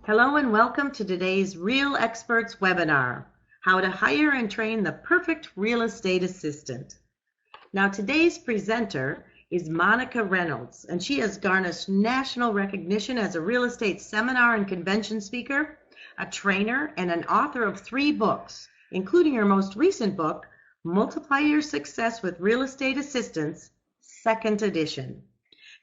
Hello and welcome to today's Real Experts webinar, How to Hire and Train the Perfect Real Estate Assistant. Now today's presenter is Monica Reynolds, and she has garnered national recognition as a real estate seminar and convention speaker, a trainer, and an author of 3 books, including her most recent book, Multiply Your Success with Real Estate Assistants, 2nd edition.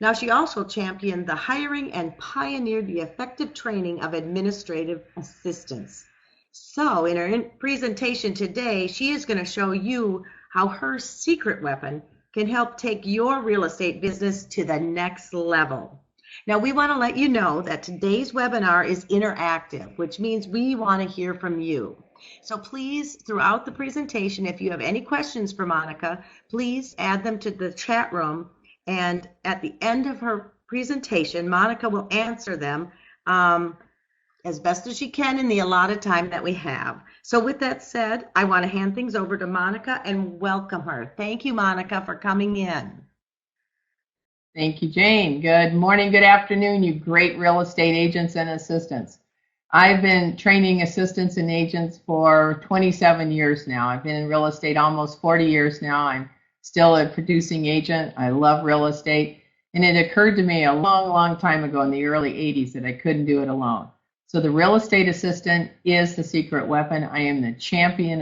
Now, she also championed the hiring and pioneered the effective training of administrative assistants. So in her presentation today, she is going to show you how her secret weapon can help take your real estate business to the next level. Now, we want to let you know that today's webinar is interactive, which means we want to hear from you. So please, throughout the presentation, if you have any questions for Monica, please add them to the chat room. And at the end of her presentation, Monica will answer them as best as she can in the allotted time that we have. So with that said, I want to hand things over to Monica and welcome her. Thank you, Monica, for coming in. Thank you, Jane. Good morning, good afternoon, you great real estate agents and assistants. I've been training assistants and agents for 27 years now. I've been in real estate almost 40 years now. I'm still a producing agent. I love real estate. And it occurred to me a long time ago in the early 80s that I couldn't do it alone. So the real estate assistant is the secret weapon. I am the champion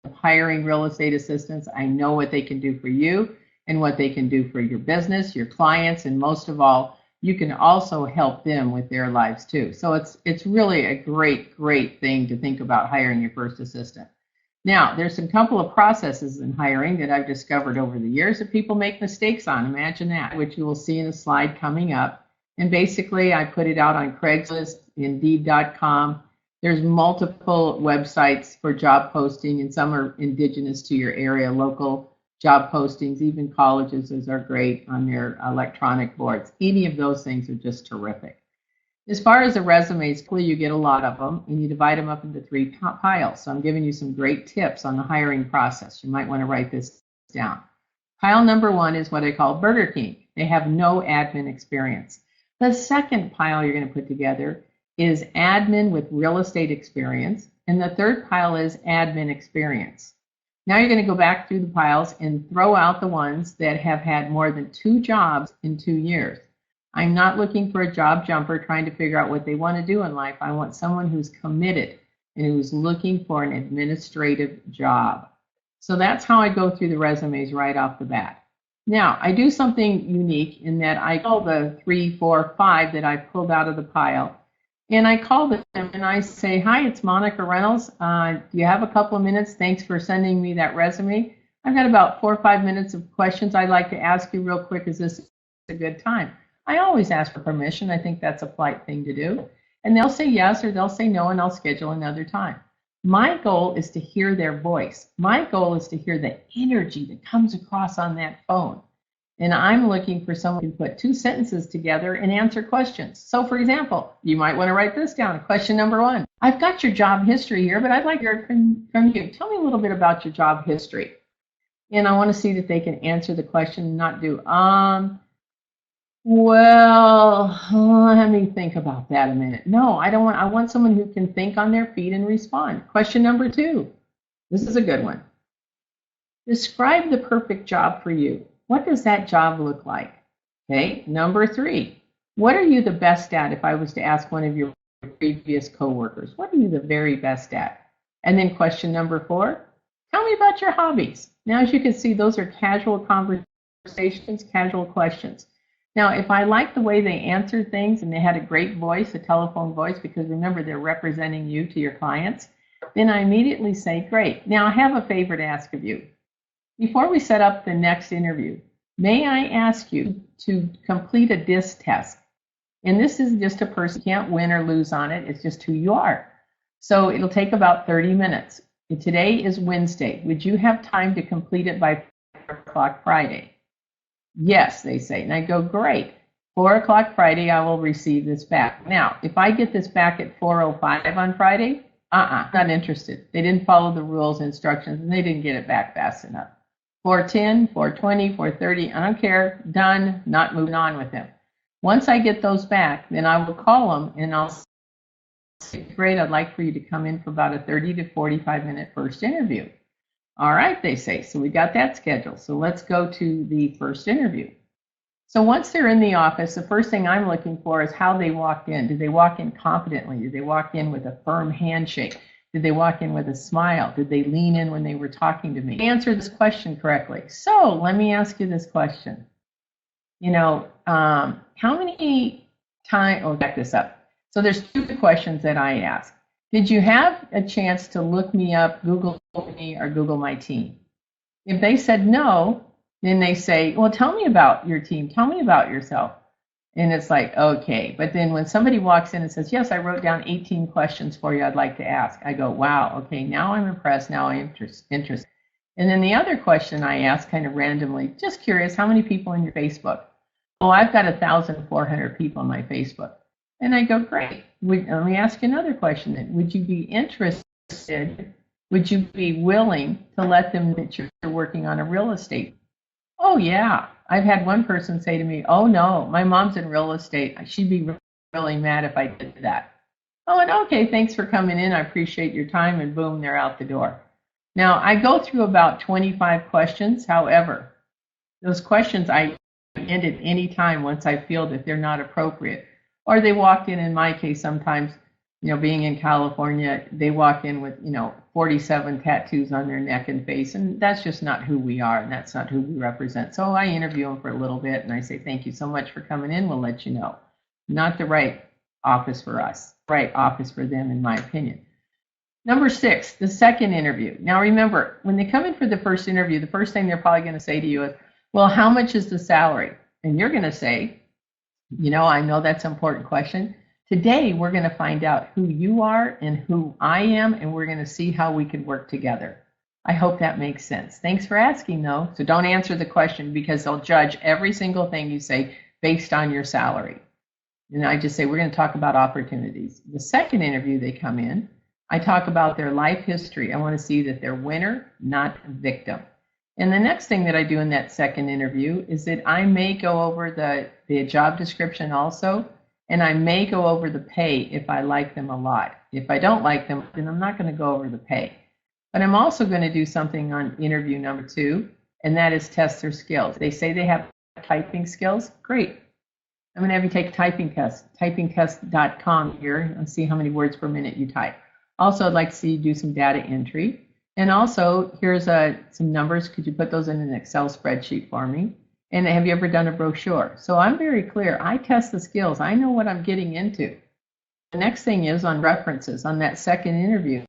of hiring real estate assistants. I know what they can do for you and what they can do for your business, your clients, and most of all, you can also help them with their lives too. So it's really a great thing to think about hiring your first assistant. Now, there's a couple of processes in hiring that I've discovered over the years that people make mistakes on. Imagine that, which you will see in a slide coming up. And basically, I put it out on Craigslist, Indeed.com. There's multiple websites for job posting, and some are indigenous to your area, local job postings. Even colleges are great on their electronic boards. Any of those things are just terrific. As far as the resumes, you get a lot of them, and you divide them up into 3 piles. So I'm giving you some great tips on the hiring process. You might want to write this down. Pile number 1 is what I call Burger King. They have no admin experience. The second pile you're going to put together is admin with real estate experience, and the third pile is admin experience. Now you're going to go back through the piles and throw out the ones that have had more than 2 jobs in 2 years. I'm not looking for a job jumper trying to figure out what they want to do in life. I want someone who's committed and who's looking for an administrative job. So that's how I go through the resumes right off the bat. Now, I do something unique in that I call the 3, 4, 5 that I pulled out of the pile, and I call them and I say, "Hi, it's Monica Reynolds. Do you have a couple of minutes? Thanks for sending me that resume. I've got about 4 or 5 minutes of questions I'd like to ask you real quick. Is this a good time?" I always ask for permission. I think that's a polite thing to do. And they'll say yes or they'll say no, and I'll schedule another time. My goal is to hear their voice. My goal is to hear the energy that comes across on that phone. And I'm looking for someone who can put 2 sentences together and answer questions. So for example, you might want to write this down. Question number 1. I've got your job history here, but I'd like to hear from you. Tell me a little bit about your job history. And I want to see that they can answer the question and not do, well, let me think about that a minute. No, I want someone who can think on their feet and respond. Question number 2. This is a good one. Describe the perfect job for you. What does that job look like? Okay, number 3. What are you the best at if I was to ask one of your previous coworkers? What are you the very best at? And then question number 4. Tell me about your hobbies. Now, as you can see, those are casual conversations, casual questions. Now, if I like the way they answered things and they had a great voice, a telephone voice, because remember, they're representing you to your clients, then I immediately say, great. Now, I have a favor to ask of you. Before we set up the next interview, may I ask you to complete a DISC test? And this is just a person, you can't win or lose on it. It's just who you are. So it'll take about 30 minutes. Today is Wednesday. Would you have time to complete it by 4 o'clock Friday? Yes, they say. And I go, great. 4 o'clock Friday, I will receive this back. Now, if I get this back at 4:05 on Friday, not interested. They didn't follow the rules, instructions, and they didn't get it back fast enough. 4:10, 4:20, 4:30, I don't care. Done, not moving on with them. Once I get those back, then I will call them and I'll say, great, I'd like for you to come in for about a 30 to 45-minute first interview. All right, they say. So we got that scheduled. So let's go to the first interview. So once they're in the office, the first thing I'm looking for is how they walked in. Did they walk in confidently? Did they walk in with a firm handshake? Did they walk in with a smile? Did they lean in when they were talking to me? Answer this question correctly. So let me ask you this question. How many times, back this up. So there's two questions that I ask. Did you have a chance to look me up, Google me, or Google my team? If they said no, then they say, well, tell me about your team. Tell me about yourself. And it's like, okay. But then when somebody walks in and says, yes, I wrote down 18 questions for you I'd like to ask, I go, wow, okay, now I'm impressed. Now I'm interested. And then the other question I ask kind of randomly, just curious, how many people in your Facebook? Oh, I've got 1,400 people on my Facebook. And I go, great. Let me ask you another question then. Would you be interested? Would you be willing to let them know that you're working on a real estate? Oh, yeah. I've had one person say to me, oh, no, my mom's in real estate. She'd be really mad if I did that. Oh, and okay, thanks for coming in. I appreciate your time. And boom, they're out the door. Now, I go through about 25 questions. However, those questions I end at any time once I feel that they're not appropriate. Or they walked in my case, sometimes, being in California, they walk in with, 47 tattoos on their neck and face, and that's just not who we are, and that's not who we represent. So I interview them for a little bit, and I say, thank you so much for coming in. We'll let you know. Not the right office for us, right office for them, in my opinion. Number 6, the second interview. Now remember, when they come in for the first interview, the first thing they're probably going to say to you is, well, how much is the salary? And you're going to say, I know that's an important question. Today, we're going to find out who you are and who I am, and we're going to see how we can work together. I hope that makes sense. Thanks for asking, though. So don't answer the question because they'll judge every single thing you say based on your salary. And I just say, we're going to talk about opportunities. The second interview they come in, I talk about their life history. I want to see that they're winner, not victim. And the next thing that I do in that second interview is that I may go over the job description also, and I may go over the pay if I like them a lot. If I don't like them, then I'm not going to go over the pay. But I'm also going to do something on interview number 2, and that is test their skills. They say they have typing skills. Great. I'm going to have you take a typing test, typingtest.com here, and see how many words per minute you type. Also, I'd like to see you do some data entry. And also, here's some numbers. Could you put those in an Excel spreadsheet for me? And have you ever done a brochure? So I'm very clear. I test the skills. I know what I'm getting into. The next thing is on references. On that second interview,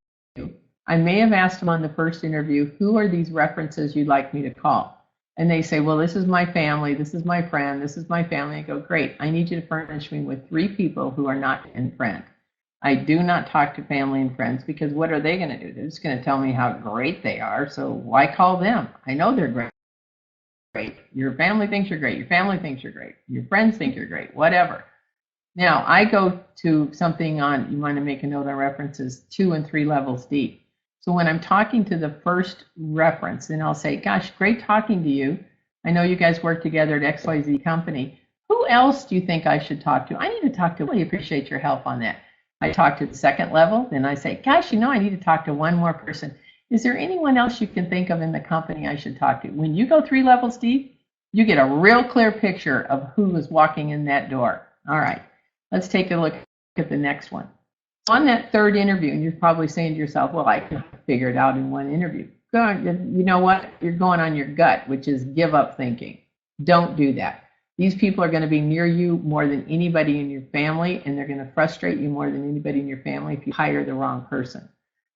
I may have asked them on the first interview, who are these references you'd like me to call? And they say, well, this is my family, this is my friend, this is my family. I go, great. I need you to furnish me with 3 people who are not in friend. I do not talk to family and friends because what are they going to do? They're just going to tell me how great they are. So why call them? I know they're great. Your family thinks you're great. Your family thinks you're great. Your friends think you're great. Whatever. Now, I go to something on, you want to make a note on references, 2 and 3 levels deep. So when I'm talking to the first reference, then I'll say, gosh, great talking to you. I know you guys work together at XYZ company. Who else do you think I should talk to? I need to talk to, I really appreciate your help on that. I talk to the second level, then I say, gosh, I need to talk to one more person. Is there anyone else you can think of in the company I should talk to? When you go 3 levels deep, you get a real clear picture of who is walking in that door. All right, let's take a look at the next one. On that third interview, and you're probably saying to yourself, well, I can figure it out in one interview. You know what? You're going on your gut, which is give up thinking. Don't do that. These people are going to be near you more than anybody in your family, and they're going to frustrate you more than anybody in your family if you hire the wrong person.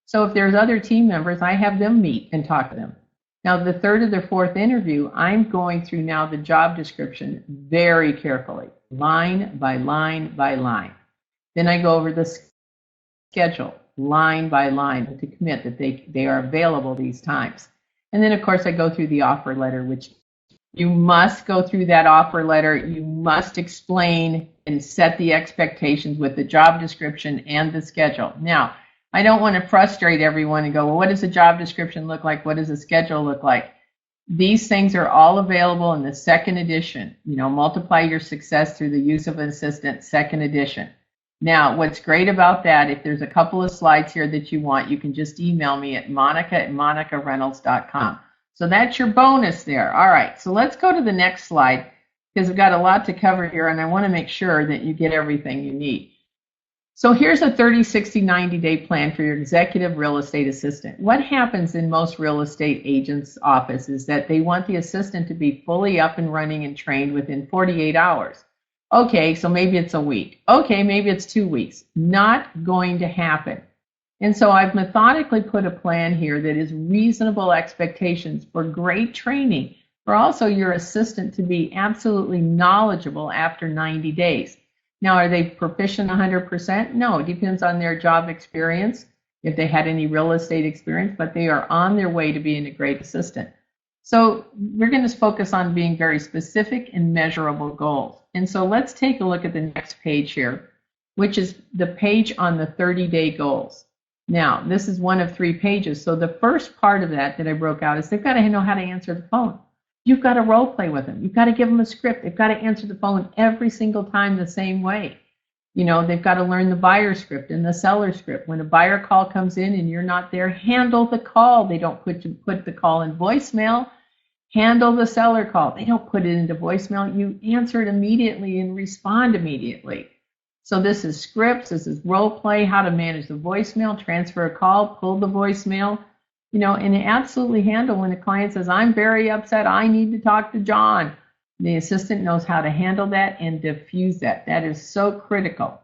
So if there's other team members, I have them meet and talk to them. Now, the third or the fourth interview, I'm going through now the job description very carefully, line by line by line. Then I go over the schedule, line by line, to commit that they are available these times. And then, of course, I go through the offer letter, which you must go through that offer letter. You must explain and set the expectations with the job description and the schedule. Now, I don't want to frustrate everyone and go, well, what does the job description look like? What does the schedule look like? These things are all available in the second edition. Multiply your success through the use of an assistant, second edition. Now, what's great about that, if there's a couple of slides here that you want, you can just email me at monica@monicareynolds.com. So that's your bonus there. All right, so let's go to the next slide because we've got a lot to cover here, and I want to make sure that you get everything you need. So here's a 30, 60, 90-day plan for your executive real estate assistant. What happens in most real estate agents' office is that they want the assistant to be fully up and running and trained within 48 hours. Okay, so maybe it's a week. Okay, maybe it's 2 weeks. Not going to happen. And so I've methodically put a plan here that is reasonable expectations for great training, for also your assistant to be absolutely knowledgeable after 90 days. Now, are they proficient 100%? No, it depends on their job experience, if they had any real estate experience, but they are on their way to being a great assistant. So we're going to focus on being very specific and measurable goals. And so let's take a look at the next page here, which is the page on the 30-day goals. Now, this is one of 3 pages. So the first part of that I broke out is they've got to know how to answer the phone. You've got to role play with them. You've got to give them a script. They've got to answer the phone every single time the same way. They've got to learn the buyer script and the seller script. When a buyer call comes in and you're not there, handle the call. They don't put the call in voicemail. Handle the seller call. They don't put it into voicemail. You answer it immediately and respond immediately. So this is scripts. This is role play, how to manage the voicemail, transfer a call, pull the voicemail. And absolutely handle when a client says, I'm very upset, I need to talk to John. The assistant knows how to handle that and diffuse that. That is so critical.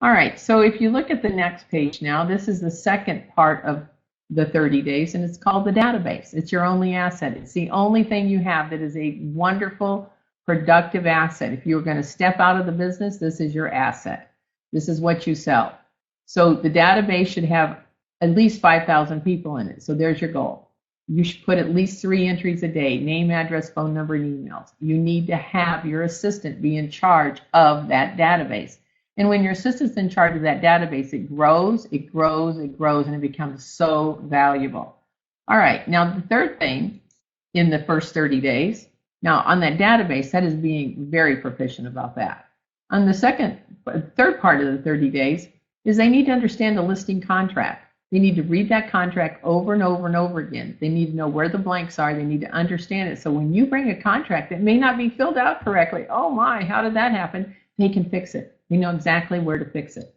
All right, so if you look at the next page now, this is the second part of the 30 days, and it's called the database. It's your only asset. It's the only thing you have that is a wonderful, productive asset. If you were going to step out of the business, this is your asset. This is what you sell. So the database should have at least 5,000 people in it. So there's your goal. You should put at least 3 entries a day, name, address, phone number, and emails. You need to have your assistant be in charge of that database. And when your assistant's in charge of that database, it grows, it grows, it grows, and it becomes so valuable. All right, now the third thing in the first 30 days, now on that database, that is being very proficient about that. On the third part of the 30 days is they need to understand the listing contract. They need to read that contract over and over and over again. They need to know where the blanks are. They need to understand it. So when you bring a contract that may not be filled out correctly, oh my, how did that happen? They can fix it. They know exactly where to fix it.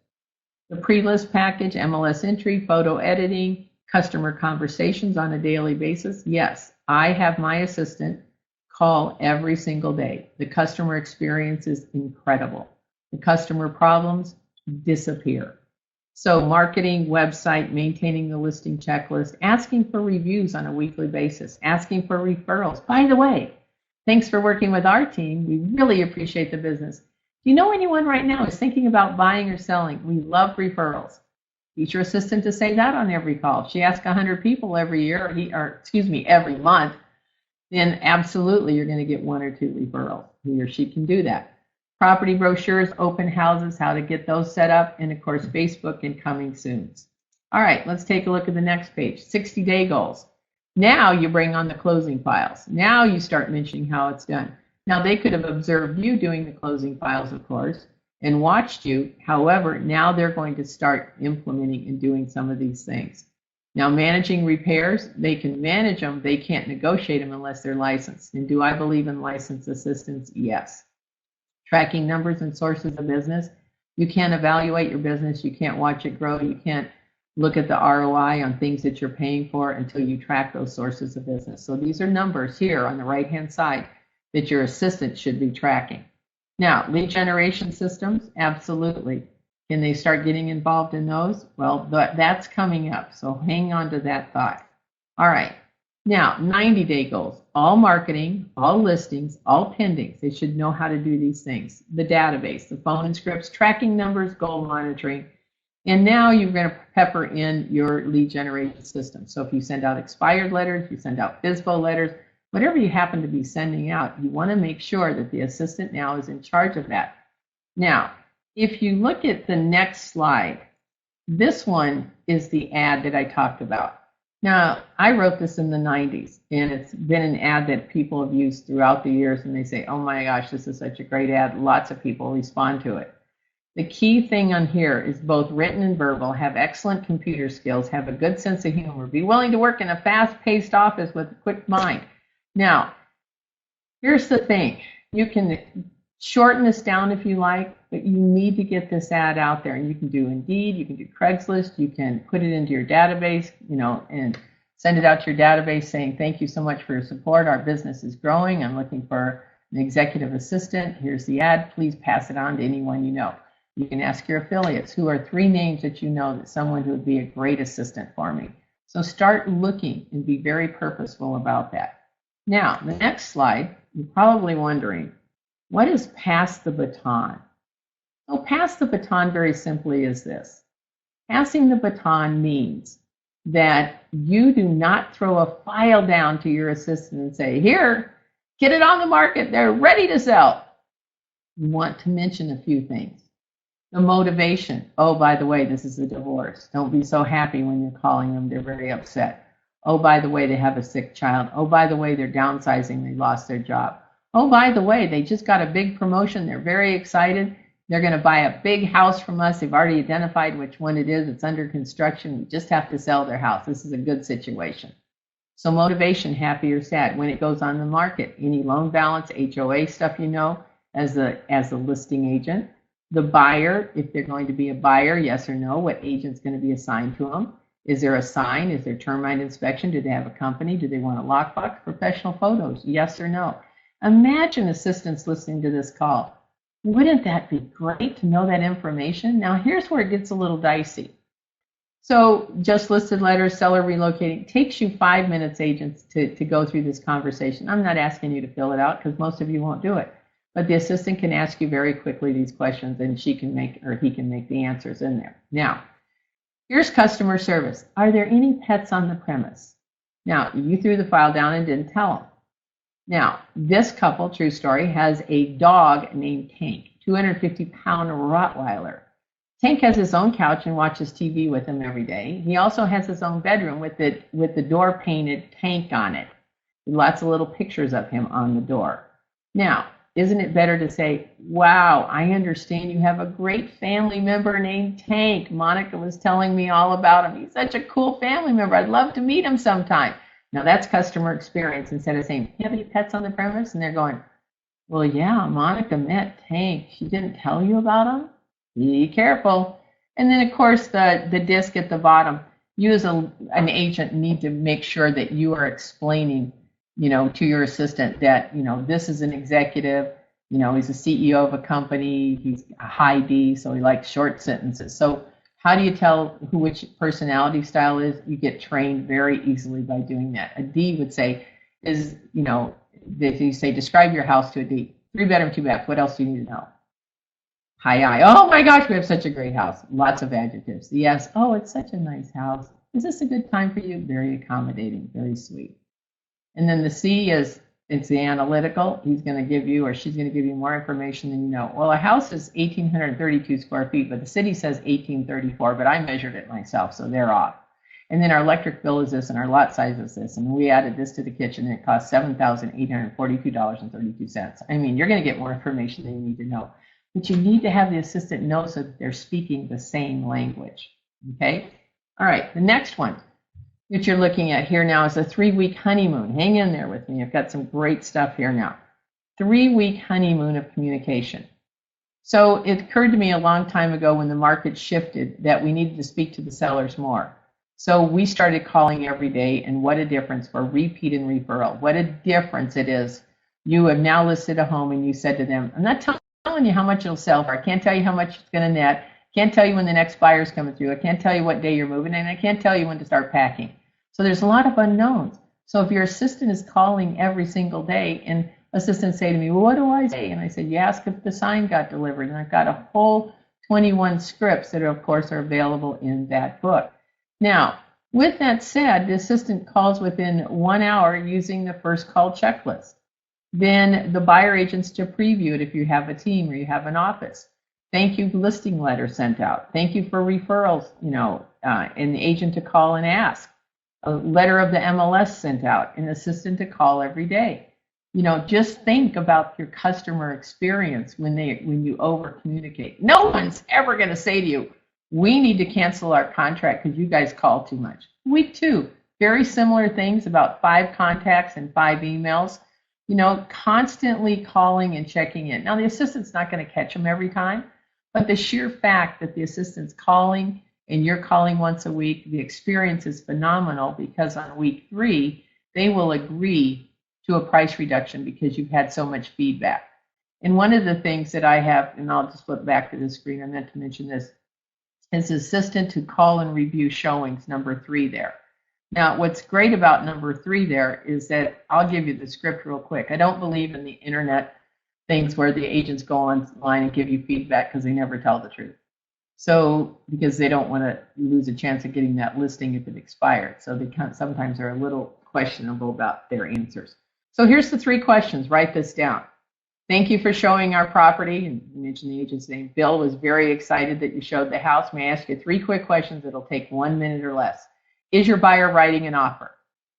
The pre-list package, MLS entry, photo editing, customer conversations on a daily basis. Yes, I have my assistant call every single day. The customer experience is incredible. The customer problems disappear. So marketing, website, maintaining the listing checklist, asking for reviews on a weekly basis, asking for referrals. By the way, thanks for working with our team. We really appreciate the business. Do you know anyone right now who's thinking about buying or selling? We love referrals. Teach your assistant to say that on every call. If she asks 100 people every month, then absolutely you're going to get 1 or 2 referrals. He or she can do that. Property brochures, open houses, how to get those set up, and of course, Facebook and coming soon. All right, let's take a look at the next page, 60-day goals. Now you bring on the closing files. Now you start mentioning how it's done. Now they could have observed you doing the closing files, of course, and watched you. However, now they're going to start implementing and doing some of these things. Now managing repairs, they can manage them. They can't negotiate them unless they're licensed. And do I believe in licensed assistants? Yes. Tracking numbers and sources of business. You can't evaluate your business. You can't watch it grow. You can't look at the ROI on things that you're paying for until you track those sources of business. So these are numbers here on the right-hand side that your assistant should be tracking. Now, lead generation systems, absolutely. Can they start getting involved in those? Well, that's coming up. So hang on to that thought. All right. Now, 90-day goals, all marketing, all listings, all pendings. They should know how to do these things. The database, the phone and scripts, tracking numbers, goal monitoring. And now you're going to pepper in your lead generation system. So if you send out expired letters, you send out FSBO letters, whatever you happen to be sending out, you want to make sure that the assistant now is in charge of that. Now, if you look at the next slide, this one is the ad that I talked about. Now, I wrote this in the 90s, and it's been an ad that people have used throughout the years, and they say, oh my gosh, this is such a great ad. Lots of people respond to it. The key thing on here is both written and verbal, have excellent computer skills, have a good sense of humor, be willing to work in a fast-paced office with a quick mind. Now, here's the thing. You can shorten this down if you like, but you need to get this ad out there. And you can do Indeed, you can do Craigslist, you can put it into your database, and send it out to your database saying, thank you so much for your support. Our business is growing. I'm looking for an executive assistant. Here's the ad. Please pass it on to anyone you know. You can ask your affiliates, who are 3 names that you know that someone who would be a great assistant for me. So start looking and be very purposeful about that. Now, the next slide, you're probably wondering, what is pass the baton? So pass the baton very simply is this. Passing the baton means that you do not throw a file down to your assistant and say, here, get it on the market, they're ready to sell. You want to mention a few things. The motivation. Oh, by the way, this is a divorce. Don't be so happy when you're calling them. They're very upset. Oh, by the way, they have a sick child. Oh, by the way, they're downsizing. They lost their job. Oh, by the way, they just got a big promotion. They're very excited. They're going to buy a big house from us. They've already identified which one it is. It's under construction. We just have to sell their house. This is a good situation. So motivation, happy or sad. When it goes on the market, any loan balance, HOA stuff, as a listing agent. The buyer, if they're going to be a buyer, yes or no, what agent's going to be assigned to them? Is there a sign? Is there termite inspection? Do they have a company? Do they want a lockbox? Professional photos, yes or no? Imagine assistants listening to this call. Wouldn't that be great to know that information? Now, here's where it gets a little dicey. So just listed letters, seller relocating, takes you 5 minutes, agents, to go through this conversation. I'm not asking you to fill it out because most of you won't do it. But the assistant can ask you very quickly these questions, and he can make the answers in there. Now, here's customer service. Are there any pets on the premise? Now, you threw the file down and didn't tell them. Now, this couple, true story, has a dog named Tank, 250-pound Rottweiler. Tank has his own couch and watches TV with him every day. He also has his own bedroom with the door painted Tank on it. Lots of little pictures of him on the door. Now, isn't it better to say, wow, I understand you have a great family member named Tank. Monica was telling me all about him. He's such a cool family member. I'd love to meet him sometime. Now that's customer experience instead of saying, do you have any pets on the premise? And they're going, well, yeah, Monica met Tank. She didn't tell you about him? Be careful. And then, of course, the disc at the bottom. You as an agent need to make sure that you are explaining to your assistant that, this is an executive, he's a CEO of a company, he's a high D, so he likes short sentences. So how do you tell which personality style is? You get trained very easily by doing that. A D would say, if you say, describe your house to a D, 3-bedroom, 2-bath, what else do you need to know? High I, oh my gosh, we have such a great house. Lots of adjectives. The S, oh, it's such a nice house. Is this a good time for you? Very accommodating, very sweet. And then the C is, it's the analytical. He's going to give you, or she's going to give you more information than you know. Well, a house is 1,832 square feet, but the city says 1,834, but I measured it myself, so they're off. And then our electric bill is this, and our lot size is this, and we added this to the kitchen, and it cost $7,842.32. I mean, you're going to get more information than you need to know, but you need to have the assistant know so that they're speaking the same language, okay? All right, the next one that you're looking at here now is a 3-week honeymoon. Hang in there with me. I've got some great stuff here now. 3-week honeymoon of communication. So it occurred to me a long time ago when the market shifted that we needed to speak to the sellers more. So we started calling every day, and what a difference for repeat and referral. What a difference it is. You have now listed a home and you said to them, I'm not telling you how much it'll sell for. I can't tell you how much it's going to net. Can't tell you when the next buyer's coming through. I can't tell you what day you're moving, and I can't tell you when to start packing. So there's a lot of unknowns. So if your assistant is calling every single day, and assistants say to me, well, what do I say? And I said, you ask if the sign got delivered. And I've got a whole 21 scripts that, of course, are available in that book. Now, with that said, the assistant calls within 1 hour using the first call checklist. Then the buyer agents to preview it if you have a team or you have an office. Thank you listing letter sent out. Thank you for referrals, and the agent to call and ask. a letter of the MLS sent out, an assistant to call every day. Just think about your customer experience when you over communicate. No one's ever going to say to you, we need to cancel our contract because you guys call too much. Week 2, very similar things, about 5 contacts and 5 emails, constantly calling and checking in. Now, the assistant's not going to catch them every time, but the sheer fact that the assistant's calling and you're calling once a week, the experience is phenomenal, because on week 3, they will agree to a price reduction because you've had so much feedback. And one of the things that I have, and I'll just flip back to the screen, I meant to mention this, is assistant to call and review showings, number 3 there. Now, what's great about number 3 there is that, I'll give you the script real quick. I don't believe in the internet things where the agents go online and give you feedback because they never tell the truth. So, because they don't want to lose a chance of getting that listing if it expired. So they sometimes are a little questionable about their answers. So here's the 3 questions. Write this down. Thank you for showing our property. And you mentioned the agent's name. Bill was very excited that you showed the house. May I ask you 3 quick questions that'll take 1 minute or less? Is your buyer writing an offer?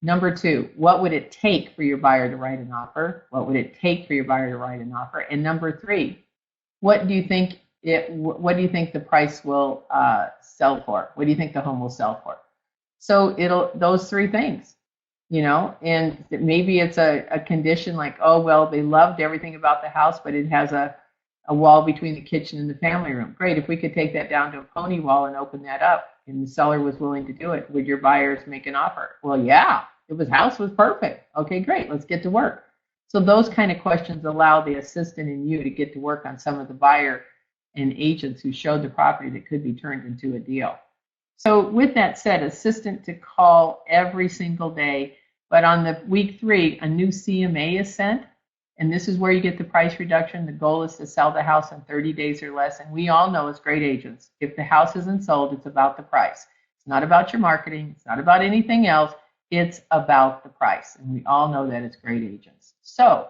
Number 2, what would it take for your buyer to write an offer? What would it take for your buyer to write an offer? And number 3, what do you think the price will sell for? What do you think the home will sell for? So those 3 things, and maybe it's a condition like, oh, well, they loved everything about the house, but it has a wall between the kitchen and the family room. Great, if we could take that down to a pony wall and open that up, and the seller was willing to do it, would your buyers make an offer? Well, yeah, if the house was perfect. Okay, great, let's get to work. So those kind of questions allow the assistant and you to get to work on some of the buyer and agents who showed the property that could be turned into a deal. So with that said, assistant to call every single day, but on the week 3, a new CMA is sent, and this is where you get the price reduction. The goal is to sell the house in 30 days or less, and we all know as great agents, if the house isn't sold, it's about the price. It's not about your marketing. It's not about anything else. It's about the price, and we all know that as great agents. So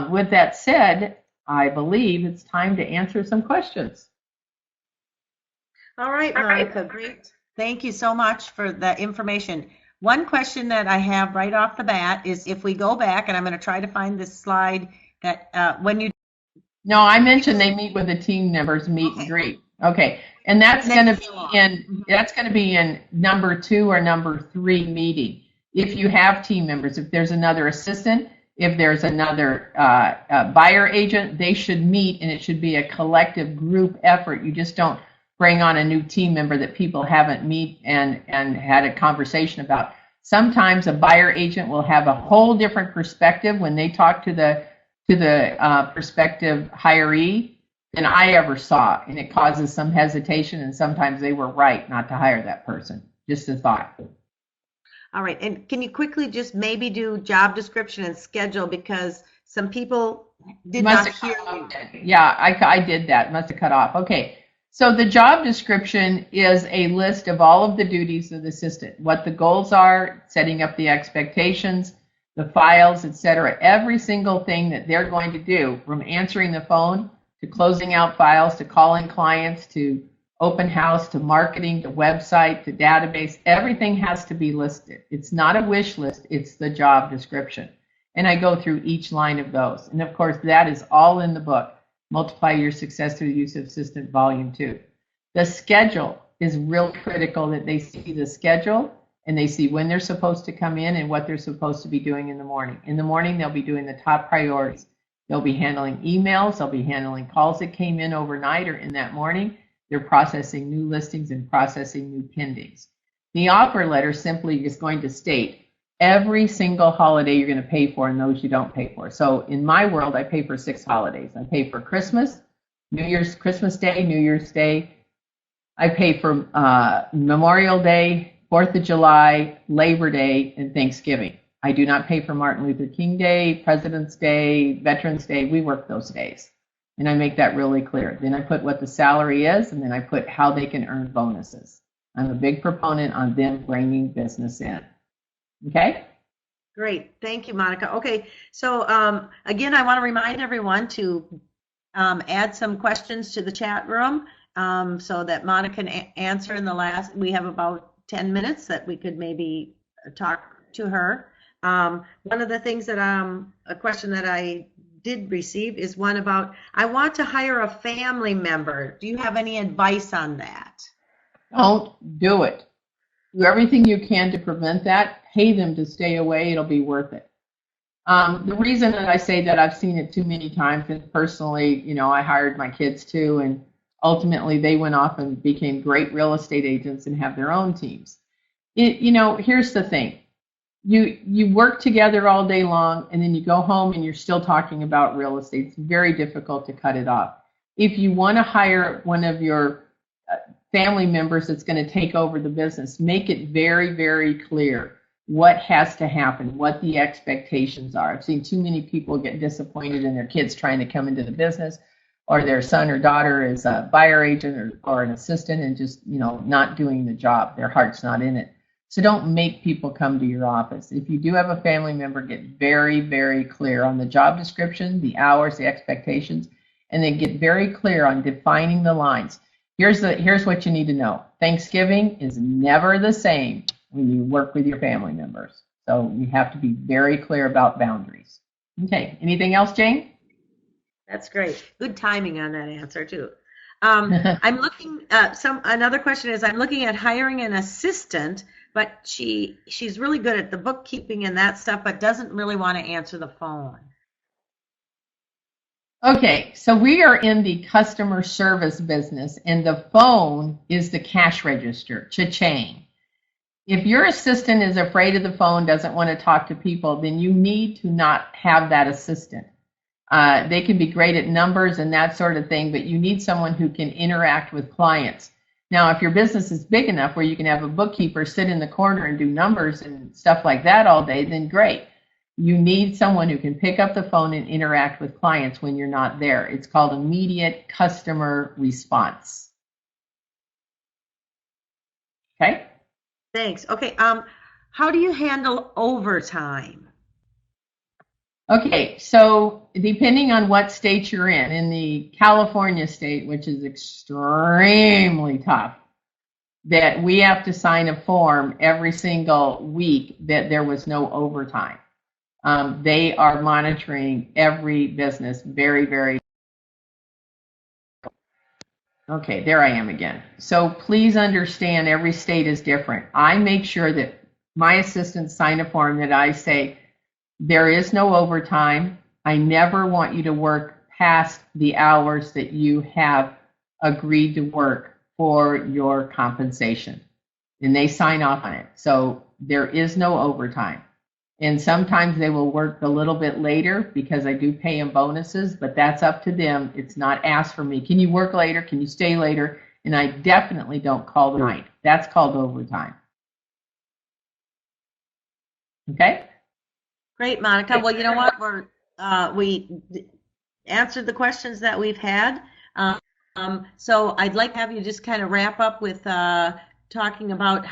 with that said, I believe it's time to answer some questions. All right, Monica, great. Thank you so much for the information. One question that I have right off the bat is, if we go back, and I'm going to try to find this slide that when you... No, I mentioned they meet with the team members, meet and greet. Okay, and that's going to be in number 2 or number 3 meeting. If you have team members, if there's another assistant, if there's another buyer agent, they should meet, and it should be a collective group effort. You just don't bring on a new team member that people haven't met and had a conversation about. Sometimes a buyer agent will have a whole different perspective when they talk to the prospective hiree than I ever saw, and it causes some hesitation, and sometimes they were right not to hire that person. Just a thought. All right, and can you quickly just maybe do job description and schedule, because some people did not hear you. Yeah, I did that. Must have cut off. Okay, so the job description is a list of all of the duties of the assistant, what the goals are, setting up the expectations, the files, etc. Every single thing that they're going to do, from answering the phone to closing out files to calling clients to open house to marketing to website to database, everything has to be listed. It's not a wish list, it's the job description. And I go through each line of those. And of course, that is all in the book, Multiply Your Success Through the Use of Assistant, Volume 2. The schedule is real critical, that they see the schedule and they see when they're supposed to come in and what they're supposed to be doing in the morning. In the morning, they'll be doing the top priorities. They'll be handling emails, they'll be handling calls that came in overnight or in that morning. They're processing new listings and processing new pendings. The offer letter simply is going to state every single holiday you're going to pay for and those you don't pay for. So in my world, I pay for 6 holidays. I pay for Christmas, Christmas Day, New Year's Day. I pay for Memorial Day, 4th of July, Labor Day, and Thanksgiving. I do not pay for Martin Luther King Day, President's Day, Veterans Day. We work those days. And I make that really clear. Then I put what the salary is, and then I put how they can earn bonuses. I'm a big proponent on them bringing business in. Okay? Great. Thank you, Monica. Okay, so again, I want to remind everyone to add some questions to the chat room so that Monica can answer in the last. We have about 10 minutes that we could maybe talk to her. One of the things that a question that I did receive is one about, I want to hire a family member. Do you have any advice on that? Don't do it. Do everything you can to prevent that. Pay them to stay away. It'll be worth it. The reason that I say that, I've seen it too many times, and personally, I hired my kids too, and ultimately they went off and became great real estate agents and have their own teams. Here's the thing. You work together all day long, and then you go home and you're still talking about real estate. It's very difficult to cut it off. If you want to hire one of your family members that's going to take over the business, make it very, very clear what has to happen, what the expectations are. I've seen too many people get disappointed in their kids trying to come into the business, or their son or daughter is a buyer agent or an assistant and just, not doing the job. Their heart's not in it. So don't make people come to your office. If you do have a family member, get very, very clear on the job description, the hours, the expectations, and then get very clear on defining the lines. Here's what you need to know. Thanksgiving is never the same when you work with your family members. So you have to be very clear about boundaries. Okay, anything else, Jane? That's great. Good timing on that answer too. I'm looking, another question is, I'm looking at hiring an assistant, but she's really good at the bookkeeping and that stuff, but doesn't really want to answer the phone. Okay, so we are in the customer service business, and the phone is the cash register, cha-ching. If your assistant is afraid of the phone, doesn't want to talk to people, then you need to not have that assistant. They can be great at numbers and that sort of thing, but you need someone who can interact with clients. Now, if your business is big enough where you can have a bookkeeper sit in the corner and do numbers and stuff like that all day, then great. You need someone who can pick up the phone and interact with clients when you're not there. It's called immediate customer response. Okay? Thanks. Okay. How do you handle overtime? Okay, so depending on what state you're in the California state, which is extremely tough, that we have to sign a form every single week that there was no overtime. They are monitoring every business very, very. Okay, there I am again. So please understand, every state is different. I make sure that my assistants sign a form that I say, there is no overtime. I never want you to work past the hours that you have agreed to work for your compensation. And they sign off on it. So there is no overtime. And sometimes they will work a little bit later because I do pay them bonuses, but that's up to them. It's not asked for me. Can you work later? Can you stay later? And I definitely don't call the night. That's called overtime. Okay? Great, Monica. Well, you know what? We answered the questions that we've had. So I'd like to have you just kind of wrap up with talking about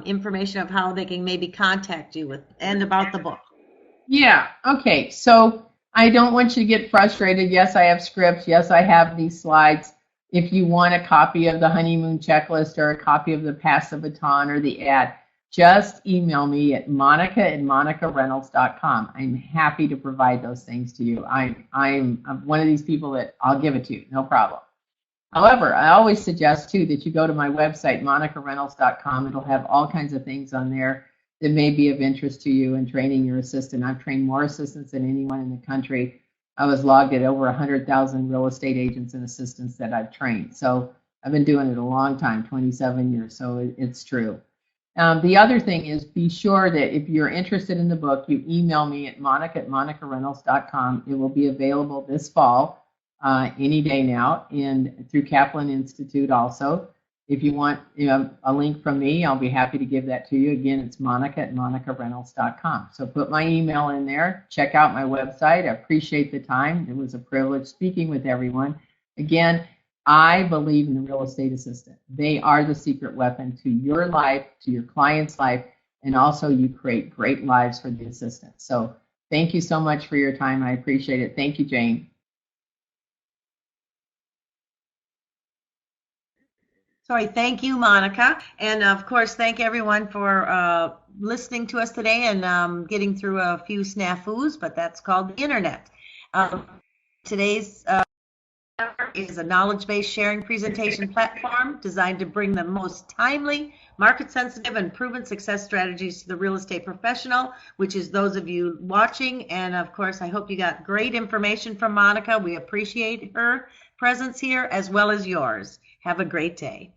information of how they can maybe contact you with and about the book. Yeah. Okay. So I don't want you to get frustrated. Yes, I have scripts. Yes, I have these slides. If you want a copy of the honeymoon checklist or a copy of the Pass the Baton or the ad, just email me at monica@monicareynolds.com. I'm happy to provide those things to you. I'm one of these people that I'll give it to you, no problem. However, I always suggest too that you go to my website, monicareynolds.com. It'll have all kinds of things on there that may be of interest to you in training your assistant. I've trained more assistants than anyone in the country. I was logged at over 100,000 real estate agents and assistants that I've trained. So I've been doing it a long time, 27 years, so it's true. The other thing is, be sure that if you're interested in the book, you email me at monica@monicareynolds.com. It will be available this fall, any day now, and through Kaplan Institute also. If you want a link from me, I'll be happy to give that to you. Again, it's monica@monicareynolds.com. So put my email in there. Check out my website. I appreciate the time. It was a privilege speaking with everyone. Again, I believe in the real estate assistant. They are the secret weapon to your life, to your client's life, and also you create great lives for the assistant. So thank you so much for your time. I appreciate it. Thank you, Jane. So I thank you, Monica, and of course, thank everyone for listening to us today and getting through a few snafus, but that's called the internet. Today's is a knowledge-based sharing presentation platform designed to bring the most timely, market-sensitive, and proven success strategies to the real estate professional, which is those of you watching. And of course, I hope you got great information from Monica. We appreciate her presence here as well as yours. Have a great day.